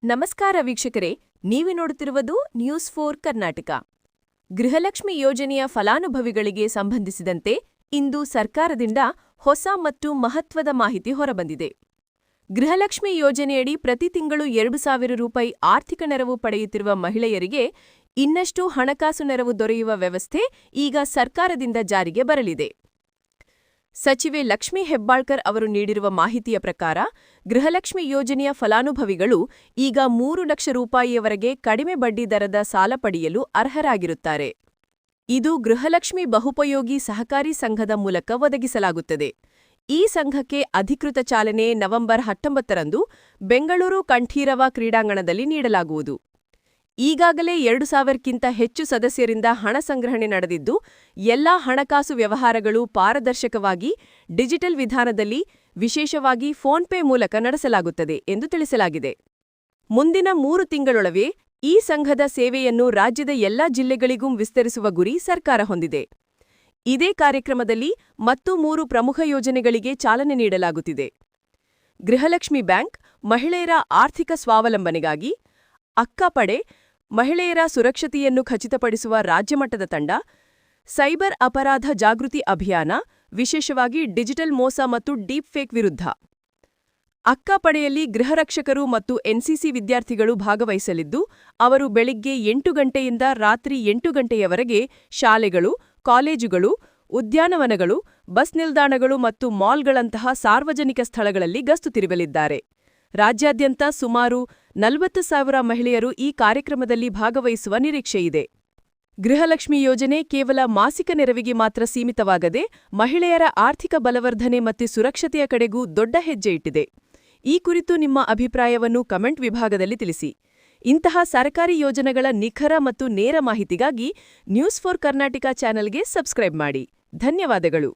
ನಮಸ್ಕಾರ ವೀಕ್ಷಕರೇ, ನೀವು ನೋಡುತ್ತಿರುವುದು ನ್ಯೂಸ್4 ಕರ್ನಾಟಕ. ಗೃಹಲಕ್ಷ್ಮಿ ಯೋಜನೆಯ ಫಲಾನುಭವಿಗಳಿಗೆ ಸಂಬಂಧಿಸಿದಂತೆ ಇಂದು ಸರ್ಕಾರದಿಂದ ಹೊಸ ಮತ್ತು ಮಹತ್ವದ ಮಾಹಿತಿ ಹೊರಬಂದಿದೆ. ಗೃಹಲಕ್ಷ್ಮಿ ಯೋಜನೆಯಡಿ ಪ್ರತಿ ತಿಂಗಳು 2,000 ರೂಪಾಯಿ ಆರ್ಥಿಕ ನೆರವು ಪಡೆಯುತ್ತಿರುವ ಮಹಿಳೆಯರಿಗೆ ಇನ್ನಷ್ಟು ಹಣಕಾಸು ನೆರವು ದೊರೆಯುವ ವ್ಯವಸ್ಥೆ ಈಗ ಸರ್ಕಾರದಿಂದ ಜಾರಿಗೆ ಬರಲಿದೆ. ಸಚಿವೆ ಲಕ್ಷ್ಮೀ ಹೆಬ್ಬಾಳ್ಕರ್ ಅವರು ನೀಡಿರುವ ಮಾಹಿತಿಯ ಪ್ರಕಾರ ಗೃಹಲಕ್ಷ್ಮಿ ಯೋಜನೆಯ ಫಲಾನುಭವಿಗಳು ಈಗ 3 ಲಕ್ಷ ರೂಪಾಯಿಯವರೆಗೆ ಕಡಿಮೆ ಬಡ್ಡಿ ದರದ ಸಾಲ ಪಡೆಯಲು ಅರ್ಹರಾಗಿರುತ್ತಾರೆ. ಇದು ಗೃಹಲಕ್ಷ್ಮಿ ಬಹುಪಯೋಗಿ ಸಹಕಾರಿ ಸಂಘದ ಮೂಲಕ ಒದಗಿಸಲಾಗುತ್ತದೆ. ಈ ಸಂಘಕ್ಕೆ ಅಧಿಕೃತ ಚಾಲನೆ ನವೆಂಬರ್ 19ರಂದು ಬೆಂಗಳೂರು ಕಂಠೀರವ ಕ್ರೀಡಾಂಗಣದಲ್ಲಿ ನೀಡಲಾಗುವುದು. ಈಗಾಗಲೇ 2,000ಕ್ಕಿಂತ ಹೆಚ್ಚು ಸದಸ್ಯರಿಂದ ಹಣ ಸಂಗ್ರಹಣೆ ನಡೆದಿದ್ದು, ಎಲ್ಲಾ ಹಣಕಾಸು ವ್ಯವಹಾರಗಳು ಪಾರದರ್ಶಕವಾಗಿ ಡಿಜಿಟಲ್ ವಿಧಾನದಲ್ಲಿ, ವಿಶೇಷವಾಗಿ ಫೋನ್ಪೇ ಮೂಲಕ ನಡೆಸಲಾಗುತ್ತದೆ ಎಂದು ತಿಳಿಸಲಾಗಿದೆ. ಮುಂದಿನ 3 ತಿಂಗಳೊಳಗೆ ಈ ಸಂಘದ ಸೇವೆಯನ್ನು ರಾಜ್ಯದ ಎಲ್ಲಾ ಜಿಲ್ಲೆಗಳಿಗೂ ವಿಸ್ತರಿಸುವ ಗುರಿ ಸರ್ಕಾರ ಹೊಂದಿದೆ. ಇದೇ ಕಾರ್ಯಕ್ರಮದಲ್ಲಿ ಮತ್ತು 3 ಪ್ರಮುಖ ಯೋಜನೆಗಳಿಗೆ ಚಾಲನೆ ನೀಡಲಾಗುತ್ತಿದೆ. ಗೃಹಲಕ್ಷ್ಮಿ ಬ್ಯಾಂಕ್, ಮಹಿಳೆಯರ ಆರ್ಥಿಕ ಸ್ವಾವಲಂಬನೆಗಾಗಿ; ಅಕ್ಕಪಡೆ, ಮಹಿಳೆಯರ ಸುರಕ್ಷತೆಯನ್ನು ಖಚಿತಪಡಿಸುವ ರಾಜ್ಯಮಟ್ಟದ ತಂಡ; ಸೈಬರ್ ಅಪರಾಧ ಜಾಗೃತಿ ಅಭಿಯಾನ, ವಿಶೇಷವಾಗಿ ಡಿಜಿಟಲ್ ಮೋಸ ಮತ್ತು ಡೀಪ್ ಫೇಕ್ ವಿರುದ್ಧ. ಅಕ್ಕಪಡೆಯಲ್ಲಿ ಗೃಹರಕ್ಷಕರು ಮತ್ತು ಎನ್ಸಿಸಿ ವಿದ್ಯಾರ್ಥಿಗಳು ಭಾಗವಹಿಸಲಿದ್ದು, ಅವರು ಬೆಳಿಗ್ಗೆ 8 ಗಂಟೆಯಿಂದ ರಾತ್ರಿ 8 ಗಂಟೆಯವರೆಗೆ ಶಾಲೆಗಳು, ಕಾಲೇಜುಗಳು, ಉದ್ಯಾನವನಗಳು, ಬಸ್ ನಿಲ್ದಾಣಗಳು ಮತ್ತು ಮಾಲ್ಗಳಂತಹ ಸಾರ್ವಜನಿಕ ಸ್ಥಳಗಳಲ್ಲಿ ಗಸ್ತು ತಿರುಗಲಿದ್ದಾರೆ. ರಾಜ್ಯಾದ್ಯಂತ ಸುಮಾರು 40,000 ಮಹಿಳೆಯರು ಈ ಕಾರ್ಯಕ್ರಮದಲ್ಲಿ ಭಾಗವಹಿಸುವ ನಿರೀಕ್ಷೆಯಿದೆ. ಗೃಹಲಕ್ಷ್ಮಿ ಯೋಜನೆ ಕೇವಲ ಮಾಸಿಕ ನೆರವಿಗೆ ಮಾತ್ರ ಸೀಮಿತವಾಗದೆ, ಮಹಿಳೆಯರ ಆರ್ಥಿಕ ಬಲವರ್ಧನೆ ಮತ್ತು ಸುರಕ್ಷತೆಯ ಕಡೆಗೂ ದೊಡ್ಡ ಹೆಜ್ಜೆ ಇಟ್ಟಿದೆ. ಈ ಕುರಿತು ನಿಮ್ಮ ಅಭಿಪ್ರಾಯವನ್ನು ಕಮೆಂಟ್ ವಿಭಾಗದಲ್ಲಿ ತಿಳಿಸಿ. ಇಂತಹ ಸರ್ಕಾರಿ ಯೋಜನೆಗಳ ನಿಖರ ಮತ್ತು ನೇರ ಮಾಹಿತಿಗಾಗಿ ನ್ಯೂಸ್4 ಕರ್ನಾಟಕ ಚಾನೆಲ್ಗೆ ಸಬ್ಸ್ಕ್ರೈಬ್ ಮಾಡಿ. ಧನ್ಯವಾದಗಳು.